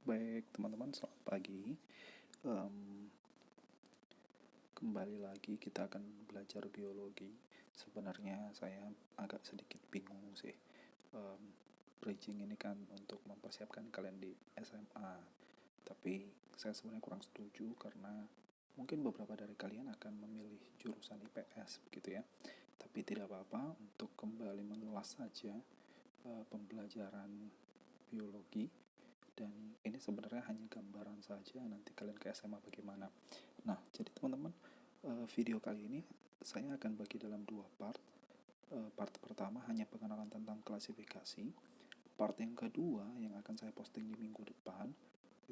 Baik, teman-teman, selamat pagi. Kembali lagi kita akan belajar biologi. Sebenarnya saya agak sedikit bingung sih. Bridging ini kan untuk mempersiapkan kalian di SMA. Tapi saya sebenarnya kurang setuju karena mungkin beberapa dari kalian akan memilih jurusan IPS begitu ya. Tapi tidak apa-apa, untuk kembali mengulas saja pembelajaran biologi. Dan ini sebenarnya hanya gambaran saja, nanti kalian ke SMA bagaimana. Nah, jadi teman-teman, video kali ini saya akan bagi dalam dua part. Part pertama hanya pengenalan tentang klasifikasi. Part yang kedua yang akan saya posting di minggu depan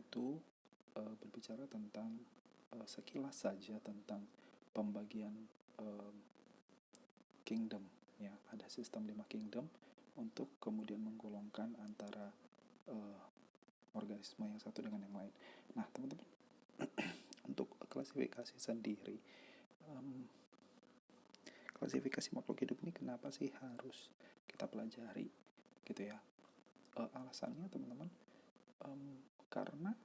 itu berbicara tentang sekilas saja tentang pembagian kingdom. Ya, ada sistem 5 kingdom untuk kemudian menggolongkan antara organisme yang satu dengan yang lain. Nah, teman-teman, untuk klasifikasi sendiri, klasifikasi makhluk hidup ini kenapa sih harus kita pelajari gitu ya? Alasannya teman-teman, karena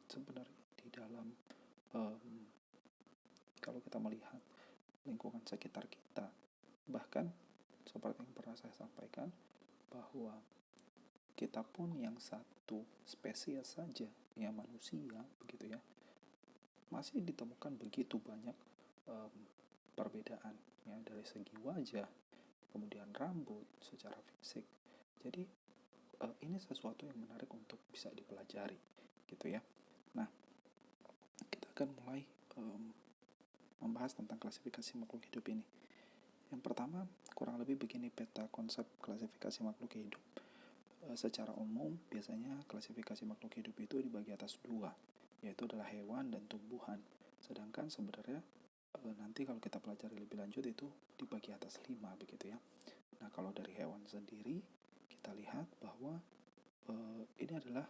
sebenarnya di dalam kalau kita melihat lingkungan sekitar kita, bahkan seperti yang pernah saya sampaikan bahwa kita pun yang satu spesies saja, ya manusia begitu ya, masih ditemukan begitu banyak perbedaan ya, dari segi wajah, kemudian rambut, secara fisik. Jadi ini sesuatu yang menarik untuk bisa dipelajari gitu ya. Nah, kita akan mulai membahas tentang klasifikasi makhluk hidup ini. Yang pertama, kurang lebih begini peta konsep klasifikasi makhluk hidup. Secara umum, biasanya klasifikasi makhluk hidup itu dibagi atas dua, yaitu adalah hewan dan tumbuhan. Sedangkan sebenarnya nanti kalau kita pelajari lebih lanjut itu dibagi atas 5 begitu ya. Nah, kalau dari hewan sendiri kita lihat bahwa ini adalah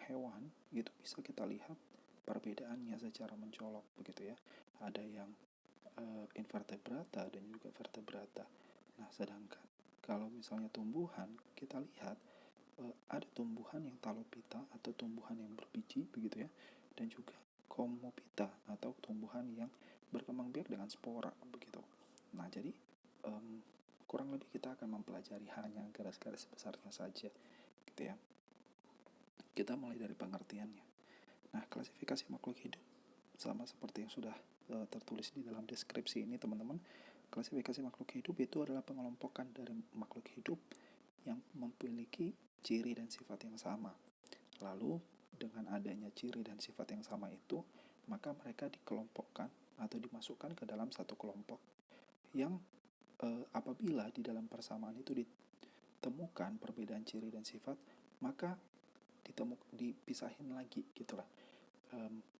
hewan itu bisa kita lihat perbedaannya secara mencolok begitu ya. Ada yang invertebrata dan juga vertebrata. Nah, sedangkan kalau misalnya tumbuhan, kita lihat ada tumbuhan yang talopita atau tumbuhan yang berbiji begitu ya, dan juga komopita atau tumbuhan yang berkembang biak dengan spora begitu. Nah, jadi kurang lebih kita akan mempelajari hanya garis-garis besarnya saja gitu ya. Kita mulai dari pengertiannya. Nah, klasifikasi makhluk hidup sama seperti yang sudah tertulis di dalam deskripsi ini teman-teman. Klasifikasi makhluk hidup itu adalah pengelompokan dari makhluk hidup yang memiliki ciri dan sifat yang sama. Lalu dengan adanya ciri dan sifat yang sama itu, maka mereka dikelompokkan atau dimasukkan ke dalam satu kelompok yang apabila di dalam persamaan itu ditemukan perbedaan ciri dan sifat, maka dipisahin lagi gitulah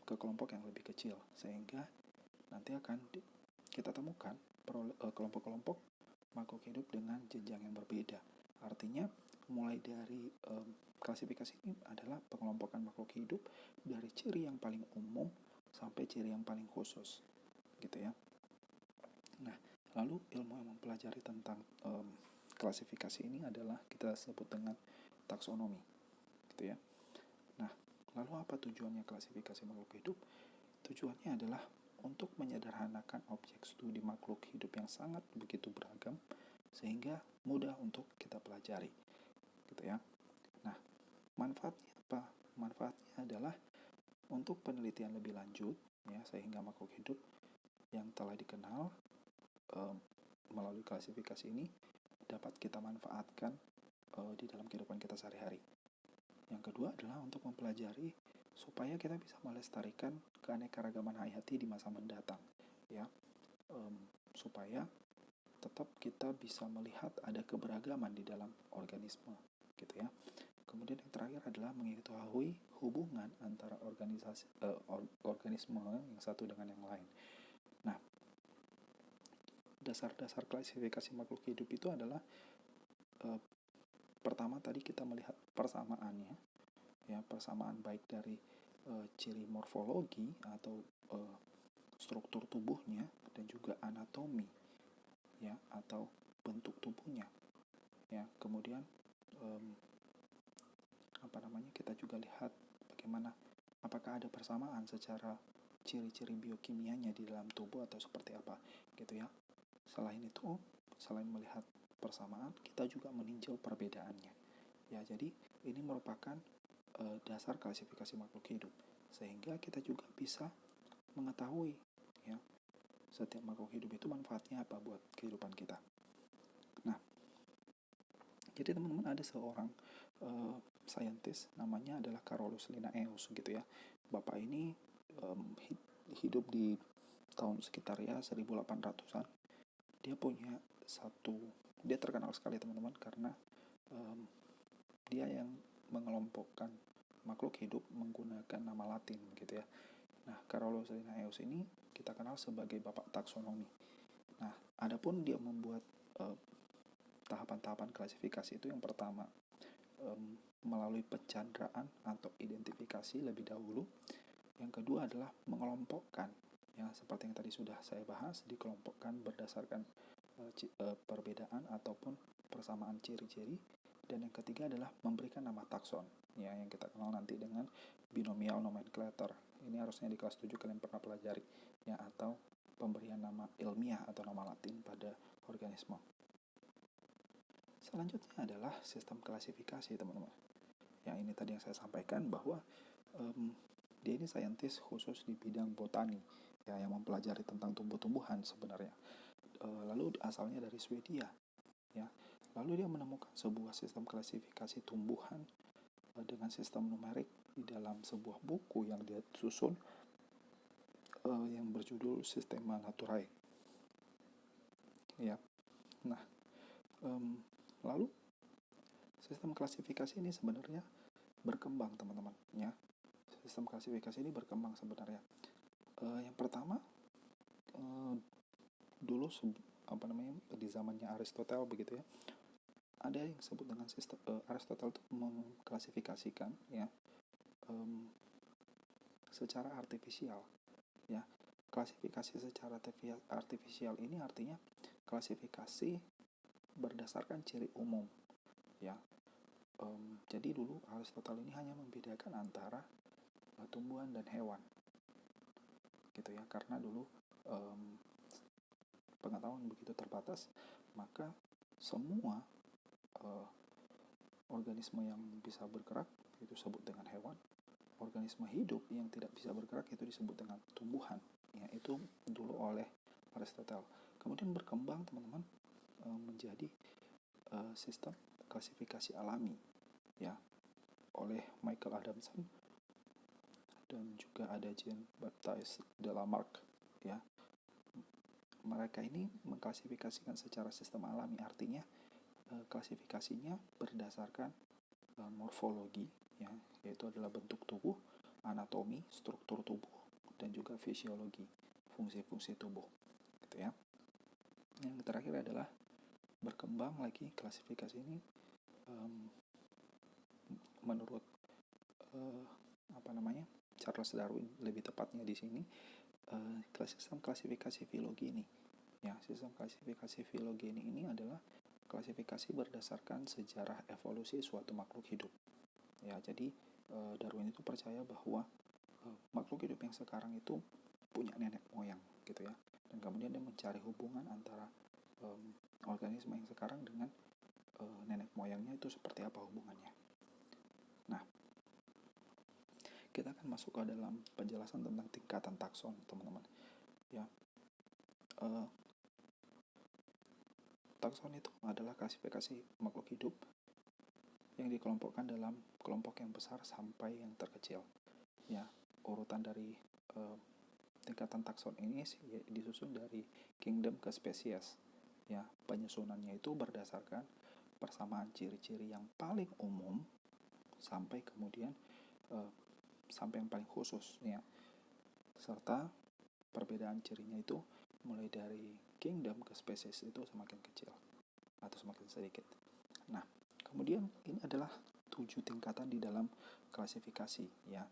ke kelompok yang lebih kecil, sehingga nanti akan kita temukan kelompok-kelompok makhluk hidup dengan jenjang yang berbeda. Artinya mulai dari klasifikasi ini adalah pengelompokan makhluk hidup dari ciri yang paling umum sampai ciri yang paling khusus gitu ya. Nah, lalu ilmu yang mempelajari tentang klasifikasi ini adalah kita sebut dengan taksonomi gitu ya. Nah, lalu apa tujuannya klasifikasi makhluk hidup? Tujuannya adalah untuk menyederhanakan objek studi makhluk hidup yang sangat begitu beragam sehingga mudah untuk kita pelajari gitu ya. Nah, manfaatnya apa? Manfaatnya adalah untuk penelitian lebih lanjut ya, sehingga makhluk hidup yang telah dikenal melalui klasifikasi ini dapat kita manfaatkan di dalam kehidupan kita sehari-hari. Yang kedua adalah untuk mempelajari supaya kita bisa melestarikan keanekaragaman hayati di masa mendatang ya, supaya tetap kita bisa melihat ada keberagaman di dalam organisme gitu ya. Kemudian yang terakhir adalah mengetahui hubungan antara organisme yang satu dengan yang lain. Nah, dasar-dasar klasifikasi makhluk hidup itu adalah pertama tadi kita melihat persamaannya ya, persamaan baik dari ciri morfologi atau struktur tubuhnya dan juga anatomi ya, atau bentuk tubuhnya ya. Kemudian kita juga lihat bagaimana apakah ada persamaan secara ciri-ciri biokimianya di dalam tubuh atau seperti apa gitu ya. Selain itu, selain melihat persamaan, kita juga meninjau perbedaannya. Ya, jadi ini merupakan dasar klasifikasi makhluk hidup, sehingga kita juga bisa mengetahui ya setiap makhluk hidup itu manfaatnya apa buat kehidupan kita. Nah, jadi teman-teman ada seorang saintis namanya adalah Carolus Linnaeus gitu ya. Bapak ini hidup di tahun sekitar ya 1800-an. Dia terkenal sekali teman-teman karena dia yang mengelompokkan makhluk hidup menggunakan nama Latin gitu ya. Nah, Carolus Linnaeus ini kita kenal sebagai bapak taksonomi. Nah, adapun dia membuat tahapan-tahapan klasifikasi itu, yang pertama melalui pencanderaan atau identifikasi lebih dahulu. Yang kedua adalah mengelompokkan, ya seperti yang tadi sudah saya bahas, dikelompokkan berdasarkan perbedaan ataupun persamaan ciri-ciri. Dan yang ketiga adalah memberikan nama takson, ya yang kita kenal nanti dengan binomial nomenclature. Ini harusnya di kelas 7 kalian pernah pelajari, ya, atau pemberian nama ilmiah atau nama Latin pada organisme. Selanjutnya adalah sistem klasifikasi, teman-teman. Yang ini tadi yang saya sampaikan bahwa dia ini saintis khusus di bidang botani, ya, yang mempelajari tentang tumbuh-tumbuhan sebenarnya. Lalu asalnya dari Swedia, ya. Lalu dia menemukan sebuah sistem klasifikasi tumbuhan dengan sistem numerik di dalam sebuah buku yang dia susun yang berjudul Systema Naturae. Ya. Nah, lalu sistem klasifikasi ini sebenarnya berkembang, teman-teman, ya. Sistem klasifikasi ini berkembang sebenarnya. Yang pertama, dulu di zamannya Aristoteles begitu ya, ada yang disebut dengan sistem Aristoteles itu mengklasifikasikan ya secara artifisial, ya. Klasifikasi secara artifisial ini artinya klasifikasi berdasarkan ciri umum, ya. Jadi dulu Aristoteles ini hanya membedakan antara tumbuhan dan hewan, gitu ya, karena dulu pengetahuan begitu terbatas, maka semua organisme yang bisa bergerak itu disebut dengan hewan, organisme hidup yang tidak bisa bergerak itu disebut dengan tumbuhan, ya. Itu dulu oleh Aristoteles. Kemudian berkembang, teman-teman, menjadi sistem klasifikasi alami, ya, oleh Michael Adamson dan juga ada Jean-Baptiste de Lamarck, ya. Mereka ini mengklasifikasikan secara sistem alami, artinya klasifikasinya berdasarkan morfologi, ya, yaitu adalah bentuk tubuh, anatomi, struktur tubuh, dan juga fisiologi, fungsi-fungsi tubuh, gitu ya. Yang terakhir adalah berkembang lagi klasifikasi ini menurut Charles Darwin, lebih tepatnya di sini, sistem klasifikasi filogeni. Ya, sistem klasifikasi filogeni ini adalah klasifikasi berdasarkan sejarah evolusi suatu makhluk hidup. Ya, jadi Darwin itu percaya bahwa makhluk hidup yang sekarang itu punya nenek moyang, gitu ya. Dan kemudian dia mencari hubungan antara organisme yang sekarang dengan nenek moyangnya itu seperti apa hubungannya. Nah, kita akan masuk ke dalam penjelasan tentang tingkatan takson, teman-teman. Ya, takson itu adalah klasifikasi makhluk hidup yang dikelompokkan dalam kelompok yang besar sampai yang terkecil. Ya, urutan dari tingkatan takson ini disusun dari kingdom ke spesies. Ya, penyusunannya itu berdasarkan persamaan ciri-ciri yang paling umum sampai kemudian sampai yang paling khusus, ya. Serta perbedaan cirinya itu mulai dari kingdom ke spesies itu semakin kecil atau semakin sedikit. Nah, kemudian ini adalah 7 tingkatan di dalam klasifikasi, ya.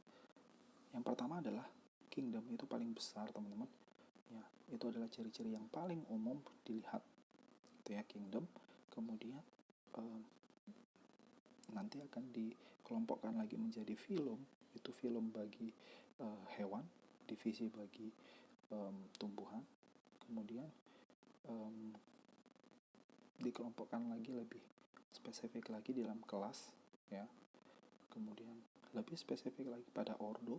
Yang pertama adalah kingdom, itu paling besar, teman-teman. Ya, itu adalah ciri-ciri yang paling umum dilihat, itu ya, kingdom. Kemudian nanti akan dikelompokkan lagi menjadi filum. Itu filum bagi hewan, divisi bagi tumbuhan, kemudian dikelompokkan lagi lebih spesifik lagi dalam kelas, ya, kemudian lebih spesifik lagi pada ordo,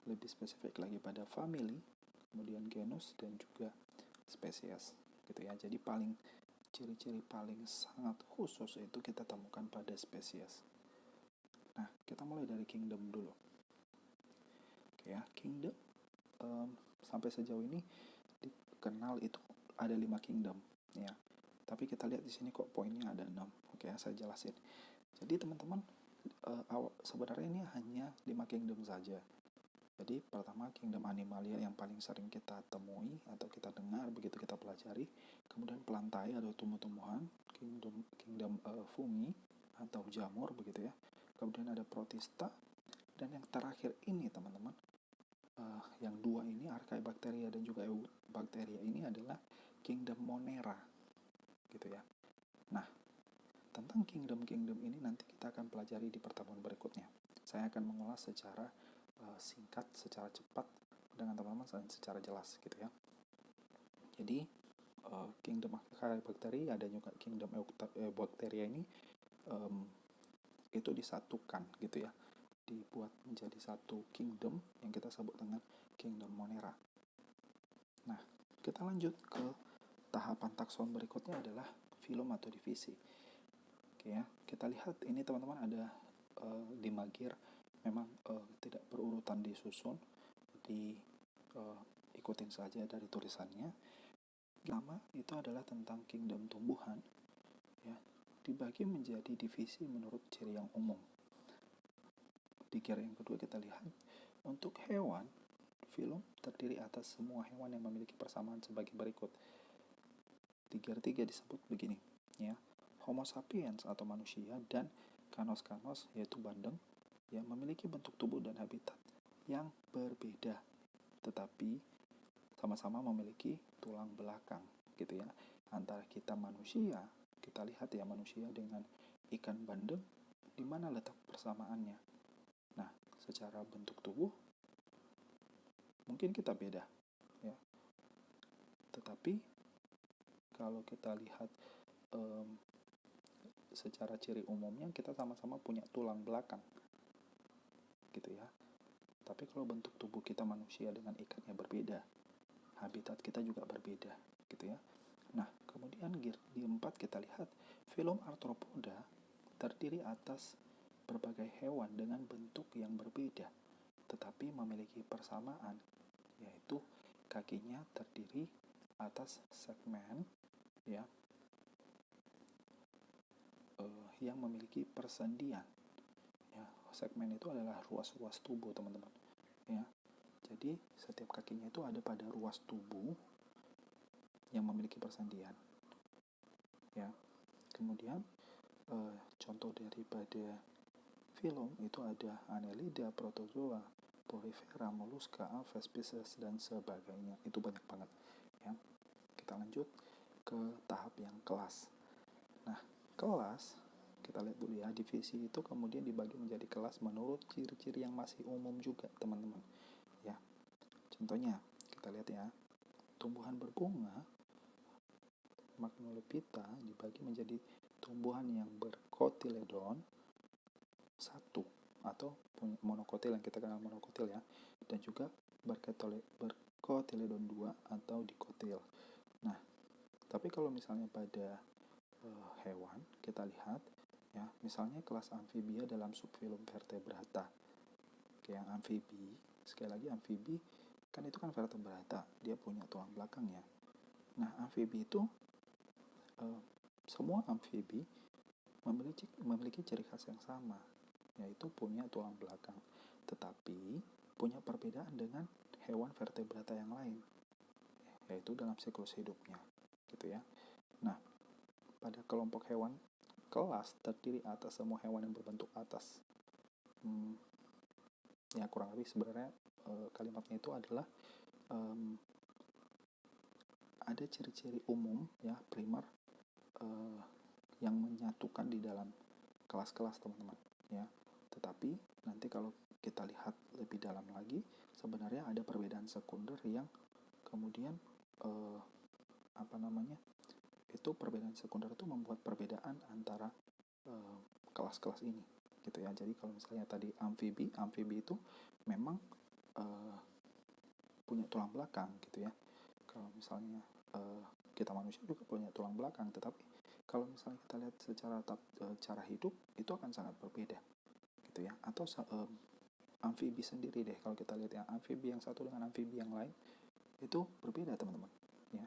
lebih spesifik lagi pada family, kemudian genus, dan juga spesies, gitu ya. Jadi ciri-ciri paling sangat khusus itu kita temukan pada spesies. Nah, kita mulai dari kingdom dulu. Oke ya, kingdom sampai sejauh ini dikenal itu ada 5 kingdom, ya. Tapi kita lihat di sini kok poinnya ada 6. Oke ya, saya jelasin. Jadi teman-teman, sebenarnya ini hanya 5 kingdom saja. Jadi pertama kingdom animalia yang paling sering kita temui atau kita dengar begitu kita pelajari, kemudian plantae atau tumbuh-tumbuhan, kingdom fungi atau jamur begitu ya. Kemudian ada protista, dan yang terakhir ini teman-teman, yang dua ini Archaebacteria dan juga Eubacteria ini adalah kingdom Monera, gitu ya. Nah, tentang kingdom-kingdom ini nanti kita akan pelajari di pertemuan berikutnya. Saya akan mengulas secara singkat, secara cepat dengan teman-teman dan secara jelas, gitu ya. Jadi kingdom Archaebacteria dan juga kingdom Eubacteria ini itu disatukan, gitu ya, dibuat menjadi satu kingdom yang kita sebut dengan kingdom Monera. Nah, kita lanjut ke tahapan takson berikutnya adalah filum atau divisi. Oke ya, kita lihat ini teman-teman ada di Magir memang tidak berurutan disusun, ikutin saja dari tulisannya. Pertama itu adalah tentang kingdom tumbuhan, ya, dibagi menjadi divisi menurut ciri yang umum. Di gear yang kedua kita lihat untuk hewan, filum terdiri atas semua hewan yang memiliki persamaan sebagai berikut. Di gear 3 disebut begini, ya, Homo sapiens atau manusia dan Canos yaitu bandeng yang memiliki bentuk tubuh dan habitat yang berbeda, tetapi sama-sama memiliki tulang belakang, gitu ya. Antara kita manusia, kita lihat ya manusia dengan ikan bandeng, di mana letak persamaannya? Nah, secara bentuk tubuh mungkin kita beda, ya. Tetapi kalau kita lihat secara ciri umumnya kita sama-sama punya tulang belakang, gitu ya. Tapi kalau bentuk tubuh kita manusia dengan ikannya berbeda, habitat kita juga berbeda, gitu ya. Nah, kemudian di 4 kita lihat filum Arthropoda terdiri atas berbagai hewan dengan bentuk yang berbeda, tetapi memiliki persamaan, yaitu kakinya terdiri atas segmen, ya, yang memiliki persendian. Ya, segmen itu adalah ruas-ruas tubuh, teman-teman. Ya, jadi setiap kakinya itu ada pada ruas tubuh yang memiliki persendian. Ya, kemudian contoh daripada filum itu ada Annelida, Protozoa, Porifera, Mollusca, Alpha species, dan sebagainya. Itu banyak banget, ya. Kita lanjut ke tahap yang kelas. Nah, kelas kita lihat dulu ya, divisi itu kemudian dibagi menjadi kelas menurut ciri-ciri yang masih umum juga, teman-teman, ya. Contohnya kita lihat ya, tumbuhan berbunga Magnolepita dibagi menjadi tumbuhan yang berkotiledon satu atau monokotil yang kita kenal monokotil ya, dan juga berkotiledon 2 atau dikotil. Nah, tapi kalau misalnya pada hewan kita lihat ya, misalnya kelas amfibia dalam subfilum vertebrata. Oke, yang amfibi, sekali lagi amfibi kan itu kan vertebrata, dia punya tulang belakang ya. Nah, amfibi itu semua amfibi memiliki ciri khas yang sama, yaitu punya tulang belakang, tetapi punya perbedaan dengan hewan vertebrata yang lain, yaitu dalam siklus hidupnya, gitu ya. Nah, pada kelompok hewan kelas terdiri atas semua hewan yang berbentuk atas. Ya kurang lebih sebenarnya kalimatnya itu adalah ada ciri-ciri umum ya primer yang menyatukan di dalam kelas-kelas teman-teman ya. Tetapi nanti kalau kita lihat lebih dalam lagi, sebenarnya ada perbedaan sekunder yang kemudian itu perbedaan sekunder itu membuat perbedaan antara kelas-kelas ini gitu ya. Jadi kalau misalnya tadi amfibi itu memang punya tulang belakang gitu ya. Kalau misalnya kita manusia juga punya tulang belakang, tetapi kalau misalnya kita lihat secara cara hidup itu akan sangat berbeda gitu ya. Atau amfibi sendiri deh, kalau kita lihat yang amfibi yang satu dengan amfibi yang lain itu berbeda teman-teman ya.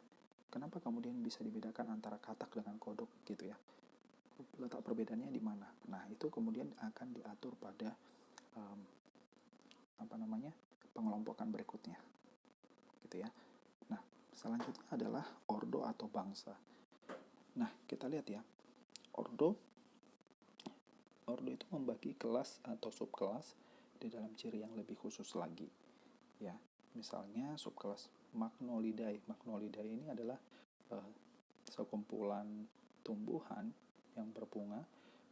Kenapa kemudian bisa dibedakan antara katak dengan kodok gitu ya? Letak perbedaannya di mana? Nah, itu kemudian akan diatur pada pengelompokan berikutnya gitu ya. Nah, selanjutnya adalah ordo atau bangsa. Nah, kita lihat ya, ordo itu membagi kelas atau subkelas di dalam ciri yang lebih khusus lagi ya. Misalnya subkelas Magnolidae. Magnolidae ini adalah sekumpulan tumbuhan yang berbunga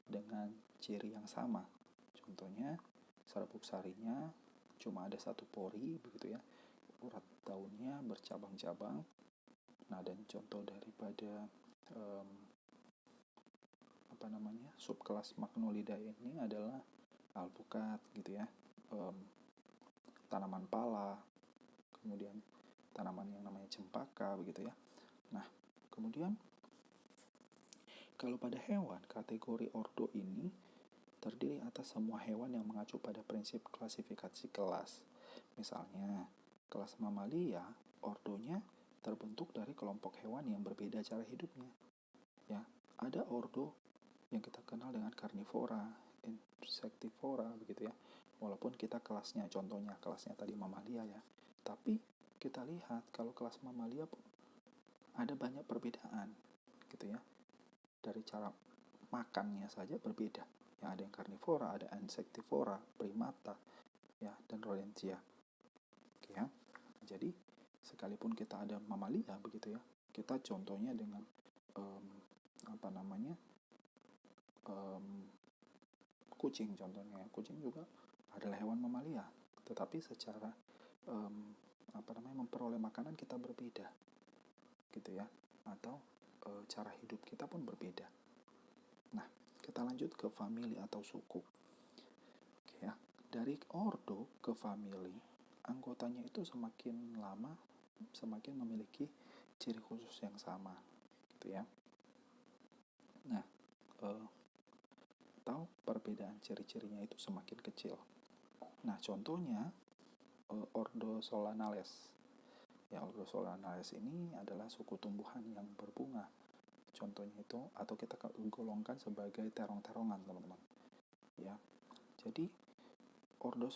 dengan ciri yang sama. Contohnya serbuk sarinya cuma ada satu pori begitu ya, urat daunnya bercabang-cabang. Nah, dan contoh daripada subkelas Magnolidae ini adalah alpukat gitu ya, tanaman pala, kemudian tanaman yang namanya cempaka begitu ya. Nah, kemudian kalau pada hewan, kategori ordo ini terdiri atas semua hewan yang mengacu pada prinsip klasifikasi kelas. Misalnya, kelas mamalia, ordonya terbentuk dari kelompok hewan yang berbeda cara hidupnya. Ya, ada ordo yang kita kenal dengan karnivora, insektivora begitu ya. Walaupun kita kelasnya, contohnya kelasnya tadi mamalia ya. Tapi kita lihat kalau kelas mamalia ada banyak perbedaan gitu ya. Dari cara makannya saja berbeda. Yang ada yang karnivora, ada insektivora, primata, ya, dan rodentia. Oke ya. Jadi sekalipun kita ada mamalia begitu ya, kita contohnya dengan kucing contohnya. Kucing juga adalah hewan mamalia, tetapi secara memperoleh makanan kita berbeda gitu ya, atau cara hidup kita pun berbeda. Nah, kita lanjut ke famili atau suku. Oke ya. Dari ordo ke famili, anggotanya itu semakin lama semakin memiliki ciri khusus yang sama gitu ya. Nah, atau perbedaan ciri-cirinya itu semakin kecil. Nah, contohnya ordo Solanales. Ya, ordo Solanales ini adalah suku tumbuhan yang berbunga. Contohnya itu, atau kita golongkan sebagai terong-terongan, teman-teman. Ya, jadi ordo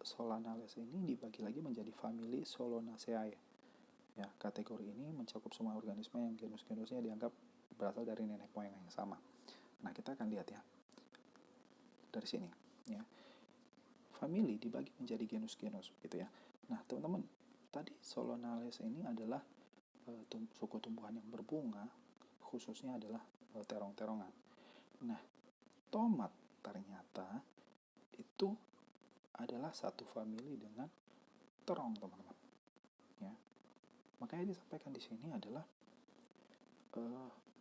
Solanales ini dibagi lagi menjadi famili Solanaceae. Ya, kategori ini mencakup semua organisme yang genus-genusnya dianggap berasal dari nenek moyang yang sama. Nah, kita akan lihat ya dari sini ya. Famili dibagi menjadi genus-genus gitu ya. Nah, teman-teman, tadi Solanales ini adalah suku tumbuhan yang berbunga, khususnya adalah terong-terongan. Nah, tomat ternyata itu adalah satu famili dengan terong, teman-teman. Ya. Makanya disampaikan di sini adalah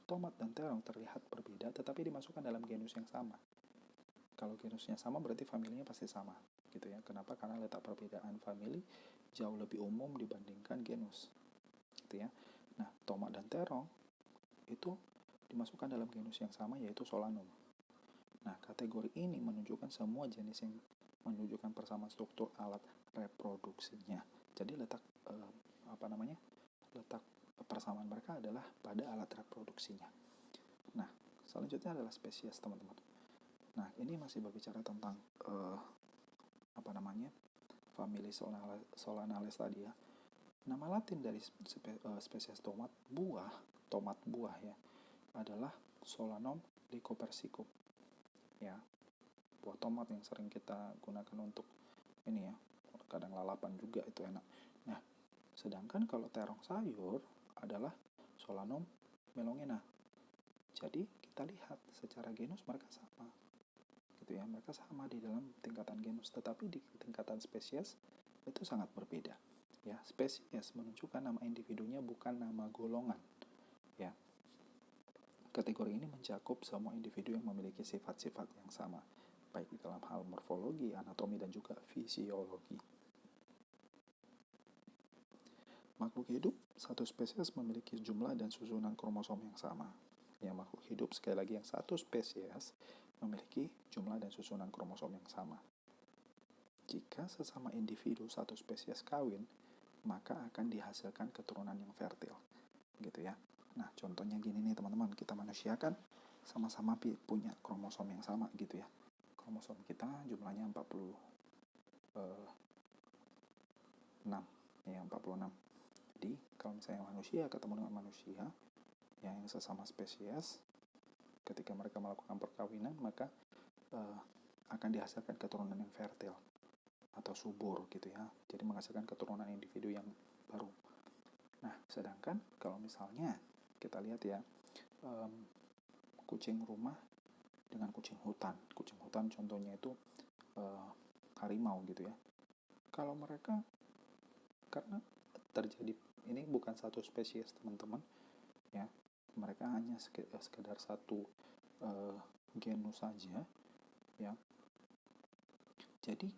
tomat dan terong terlihat berbeda tetapi dimasukkan dalam genus yang sama. Kalau genusnya sama berarti familinya pasti sama gitu ya. Kenapa? Karena letak perbedaan famili jauh lebih umum dibandingkan genus gitu ya. Nah, tomat dan terong itu dimasukkan dalam genus yang sama yaitu Solanum. Nah, kategori ini menunjukkan semua jenis yang menunjukkan persamaan struktur alat reproduksinya. Jadi letak letak persamaan mereka adalah pada alat reproduksinya. Nah, selanjutnya adalah spesies, teman-teman. Nah, ini masih berbicara tentang famili Solanales tadi ya. Nama latin dari spesies tomat buah ya, adalah Solanum lycopersicum. Ya, buah tomat yang sering kita gunakan untuk ini ya, kadang lalapan juga itu enak. Nah, sedangkan kalau terong sayur adalah Solanum melongena. Jadi kita lihat secara genus mereka sama gitu ya. Mereka sama di dalam tingkatan genus, tetapi di tingkatan spesies itu sangat berbeda. Ya, spesies menunjukkan nama individunya, bukan nama golongan. Ya, kategori ini mencakup semua individu yang memiliki sifat-sifat yang sama, baik di dalam hal morfologi, anatomi, dan juga fisiologi. Makhluk hidup satu spesies memiliki jumlah dan susunan kromosom yang sama. Ya, makhluk hidup sekali lagi yang satu spesies memiliki jumlah dan susunan kromosom yang sama. Jika sesama individu satu spesies kawin, maka akan dihasilkan keturunan yang fertil, gitu ya. Nah, contohnya gini nih teman-teman, kita manusia kan sama-sama punya kromosom yang sama gitu ya. Kromosom kita jumlahnya 46, ya 46. Jadi, kalau misalnya manusia ketemu dengan manusia yang sesama spesies, ketika mereka melakukan perkawinan, maka akan dihasilkan keturunan yang fertil atau subur gitu ya. Jadi menghasilkan keturunan individu yang baru. Nah, sedangkan kalau misalnya kita lihat ya, kucing rumah dengan kucing hutan. Kucing hutan contohnya itu harimau gitu ya. Kalau mereka, karena terjadi, ini bukan satu spesies teman-teman ya, mereka hanya sekedar satu genus saja ya. Jadi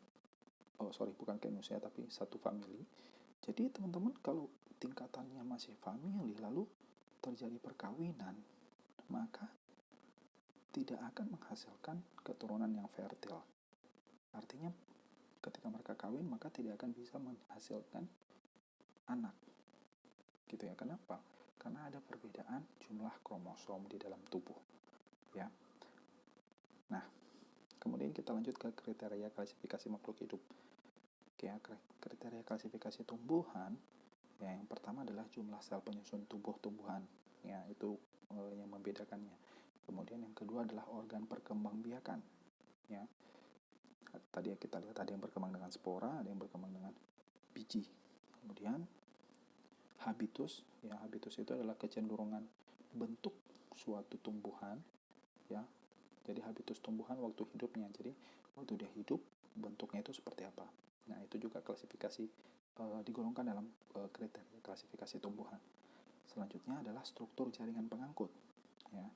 bukan genus ya, tapi satu family. Jadi teman-teman, kalau tingkatannya masih family lalu terjadi perkawinan, maka tidak akan menghasilkan keturunan yang fertil. Artinya ketika mereka kawin, maka tidak akan bisa menghasilkan anak, gitu ya. Kenapa? Karena ada perbedaan jumlah kromosom di dalam tubuh, ya. Nah, kemudian kita lanjut ke kriteria klasifikasi makhluk hidup. Oke, kriteria klasifikasi tumbuhan, ya, yang pertama adalah jumlah sel penyusun tubuh tumbuhan, ya, itu yang membedakannya. Kemudian yang kedua adalah organ perkembangbiakan, ya. Tadi kita lihat ada yang berkembang dengan spora, ada yang berkembang dengan biji. Kemudian habitus, ya, habitus itu adalah kecenderungan bentuk suatu tumbuhan, ya. Jadi habitus tumbuhan waktu hidupnya. Jadi waktu dia hidup bentuknya itu seperti apa. Nah, itu juga klasifikasi digolongkan dalam kriteria klasifikasi tumbuhan. Selanjutnya adalah struktur jaringan pengangkut, ya.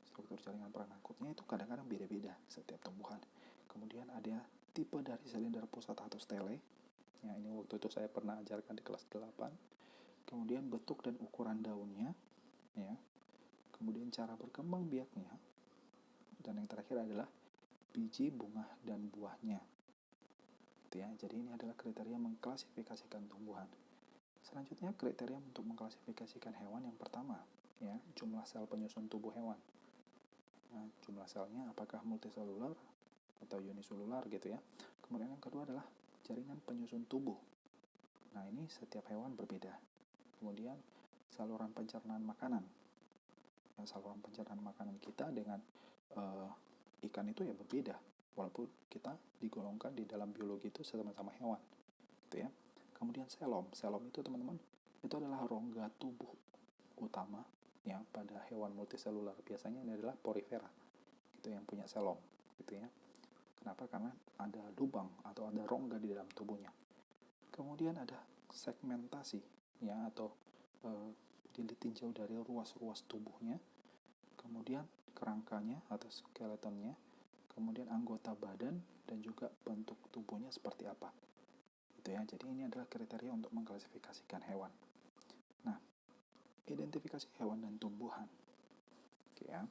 Struktur jaringan pengangkutnya itu kadang-kadang beda-beda setiap tumbuhan. Kemudian ada tipe dari silinder pusat atau stele. Ya, ini waktu itu saya pernah ajarkan di kelas 8. Kemudian bentuk dan ukuran daunnya, ya. Kemudian cara berkembang biaknya. Dan yang terakhir adalah biji, bunga, dan buahnya. Ya, jadi ini adalah kriteria mengklasifikasikan tumbuhan. Selanjutnya kriteria untuk mengklasifikasikan hewan yang pertama, ya, jumlah sel penyusun tubuh hewan. Nah, jumlah selnya apakah multiselular atau uniselular gitu ya. Kemudian yang kedua adalah jaringan penyusun tubuh. Nah, ini setiap hewan berbeda. Kemudian saluran pencernaan makanan. Nah, saluran pencernaan makanan kita dengan ikan itu ya berbeda, walaupun kita digolongkan di dalam biologi itu sama-sama hewan, gitu ya. Kemudian selom itu teman-teman, itu adalah rongga tubuh utama yang pada hewan multiselular. Biasanya ini adalah porifera, gitu, yang punya selom, gitu ya. Kenapa? Karena ada lubang atau ada rongga di dalam tubuhnya. Kemudian ada segmentasi, ya, atau ditinjau dari ruas-ruas tubuhnya. Kemudian kerangkanya atau skeletonnya, kemudian anggota badan, dan juga bentuk tubuhnya seperti apa. Itu ya. Jadi ini adalah kriteria untuk mengklasifikasikan hewan. Nah, identifikasi hewan dan tumbuhan. Oke ya.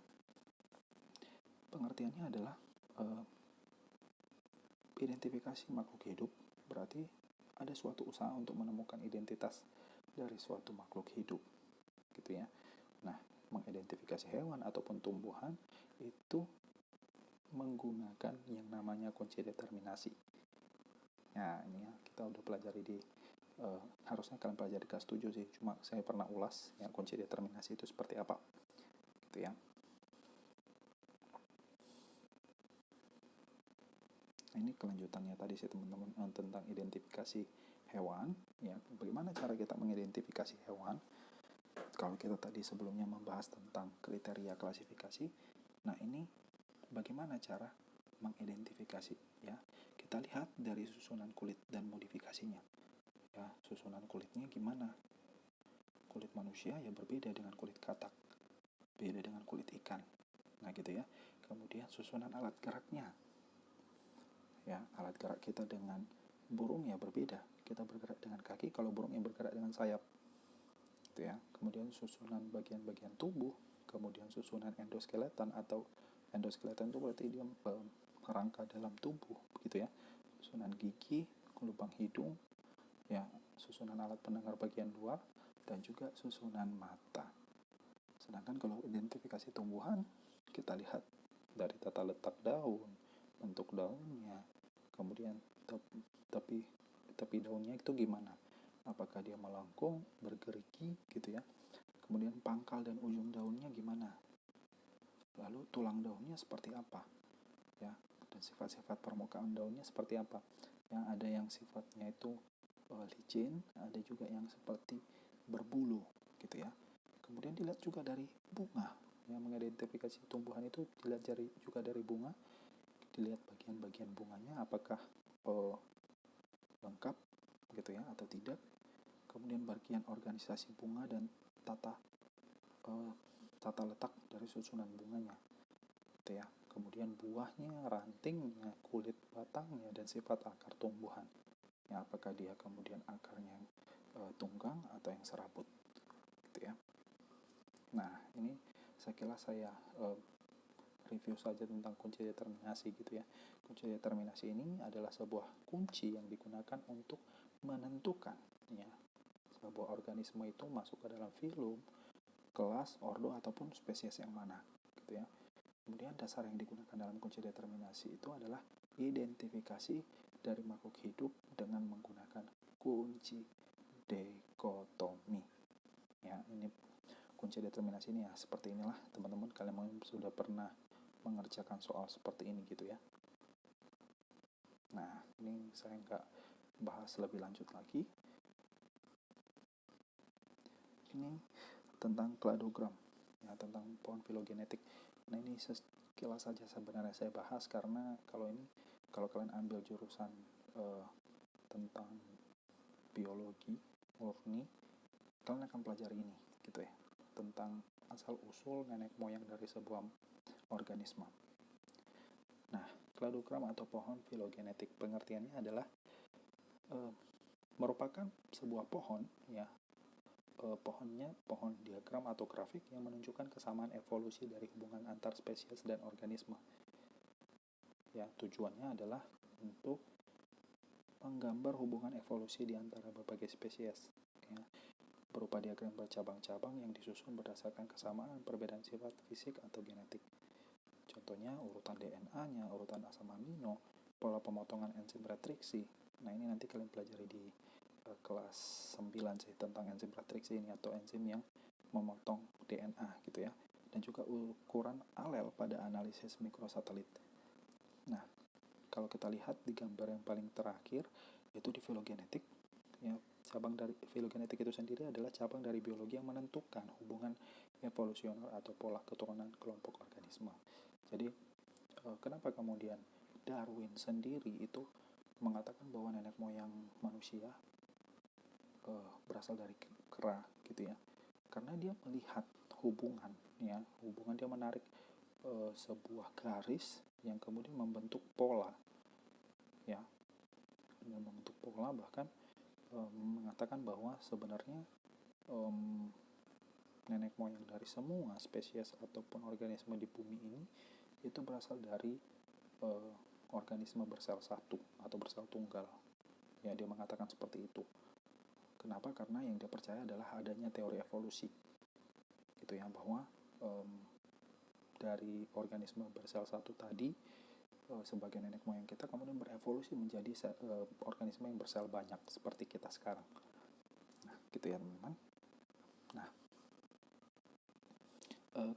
Pengertiannya adalah identifikasi makhluk hidup berarti ada suatu usaha untuk menemukan identitas dari suatu makhluk hidup, gitu ya. Nah, mengidentifikasi hewan ataupun tumbuhan itu menggunakan yang namanya kunci determinasi. Nah, ini ya, kita udah pelajari di harusnya kalian pelajari kelas 7 sih, cuma saya pernah ulas ya kunci determinasi itu seperti apa, gitu ya. Nah, ini kelanjutannya tadi sih teman-teman, tentang identifikasi hewan, ya. Bagaimana cara kita mengidentifikasi hewan? Kalau kita tadi sebelumnya membahas tentang kriteria klasifikasi, nah ini bagaimana cara mengidentifikasi, ya. Kita lihat dari susunan kulit dan modifikasinya. Ya, susunan kulitnya gimana? Kulit manusia ya berbeda dengan kulit katak, beda dengan kulit ikan. Nah, gitu ya. Kemudian susunan alat geraknya. Ya, alat gerak kita dengan burung ya berbeda. Kita bergerak dengan kaki, kalau burung yang bergerak dengan sayap. Gitu ya. Kemudian susunan bagian-bagian tubuh, kemudian susunan endoskeleton atau endoskeleton itu berarti dia rangka dalam tubuh, gitu ya. Susunan gigi, lubang hidung, ya, susunan alat pendengar bagian luar, dan juga susunan mata. Sedangkan kalau identifikasi tumbuhan, kita lihat dari tata letak daun, bentuk daunnya, kemudian tepi daunnya itu gimana? Apakah dia melengkung, bergerigi, gitu ya. Kemudian pangkal dan ujung daunnya gimana? Lalu tulang daunnya seperti apa? Ya, dan sifat-sifat permukaan daunnya seperti apa? Yang ada yang sifatnya itu licin, ada juga yang seperti berbulu, gitu ya. Kemudian dilihat juga dari bunga, yang mengidentifikasi tumbuhan itu dilihat juga dari bunga, dilihat bagian-bagian bunganya apakah lengkap, gitu ya, atau tidak. Kemudian bagian organisasi bunga dan tata letak dari susunan bunganya, gitu ya. Kemudian buahnya, rantingnya, kulit batangnya, dan sifat akar tumbuhan. Ya, apakah dia kemudian akarnya yang tunggang atau yang serabut, gitu ya. Nah, ini sekilas saya review saja tentang kunci determinasi, gitu ya. Kunci determinasi ini adalah sebuah kunci yang digunakan untuk menentukan, ya, sebuah organisme itu masuk ke dalam filum, kelas, ordo, ataupun spesies yang mana, gitu ya. Kemudian dasar yang digunakan dalam kunci determinasi itu adalah identifikasi dari makhluk hidup dengan menggunakan kunci dikotomi. Ya, ini kunci determinasi ini ya seperti inilah teman-teman, kalian sudah pernah mengerjakan soal seperti ini, gitu ya. Nah, ini saya nggak bahas lebih lanjut lagi. Ini tentang kladogram, ya, tentang pohon filogenetik. Nah, ini sekilas saja sebenarnya saya bahas, karena kalau kalian ambil jurusan tentang biologi murni, kalian akan pelajari ini, gitu ya, tentang asal usul nenek moyang dari sebuah organisme. Nah, kladogram atau pohon filogenetik pengertiannya adalah merupakan sebuah pohon, ya, pohonnya pohon diagram atau grafik yang menunjukkan kesamaan evolusi dari hubungan antar spesies dan organisme. Ya, tujuannya adalah untuk menggambar hubungan evolusi di antara berbagai spesies, ya, berupa diagram bercabang-cabang yang disusun berdasarkan kesamaan perbedaan sifat fisik atau genetik. Contohnya urutan DNA-nya, urutan asam amino, pola pemotongan enzim retriksi. Nah, ini nanti kalian pelajari di kelas 9 sih, tentang enzim retriksi ini atau enzim yang memotong DNA, gitu ya. Dan juga ukuran alel pada analisis mikrosatelit. Nah, kalau kita lihat di gambar yang paling terakhir, yaitu di filogenetik, ya, cabang dari filogenetik itu sendiri adalah cabang dari biologi yang menentukan hubungan evolusioner atau pola keturunan kelompok organisme. Jadi kenapa kemudian Darwin sendiri itu mengatakan bahwa nenek moyang manusia berasal dari kera, gitu ya, karena dia melihat hubungan dia menarik sebuah garis yang kemudian membentuk pola, ya, bahkan mengatakan bahwa sebenarnya nenek moyang dari semua spesies ataupun organisme di bumi ini itu berasal dari organisme bersel satu atau bersel tunggal. Ya, dia mengatakan seperti itu. Kenapa? Karena yang dia percaya adalah adanya teori evolusi, gitu ya, bahwa dari organisme bersel satu tadi sebagai nenek moyang kita kemudian berevolusi menjadi organisme yang bersel banyak seperti kita sekarang. Nah, gitu ya teman-teman. Nah,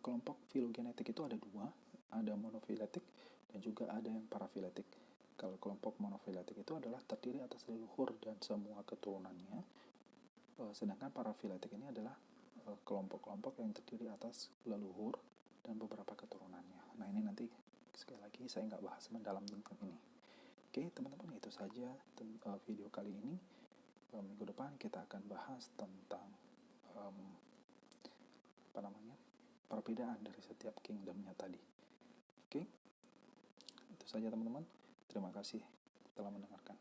kelompok filogenetik itu ada dua, ada monofiletik dan juga ada yang parafiletik. Kalau kelompok monofiletik itu adalah terdiri atas leluhur dan semua keturunannya, sedangkan parafiletik ini adalah kelompok-kelompok yang terdiri atas leluhur dan beberapa keturunannya. Nah, ini nanti sekali lagi saya nggak bahas mendalam tentang ini. Oke teman-teman, itu saja video kali ini. Minggu depan kita akan bahas tentang perbedaan dari setiap kingdomnya tadi. Oke, itu saja teman-teman. Terima kasih telah mendengarkan.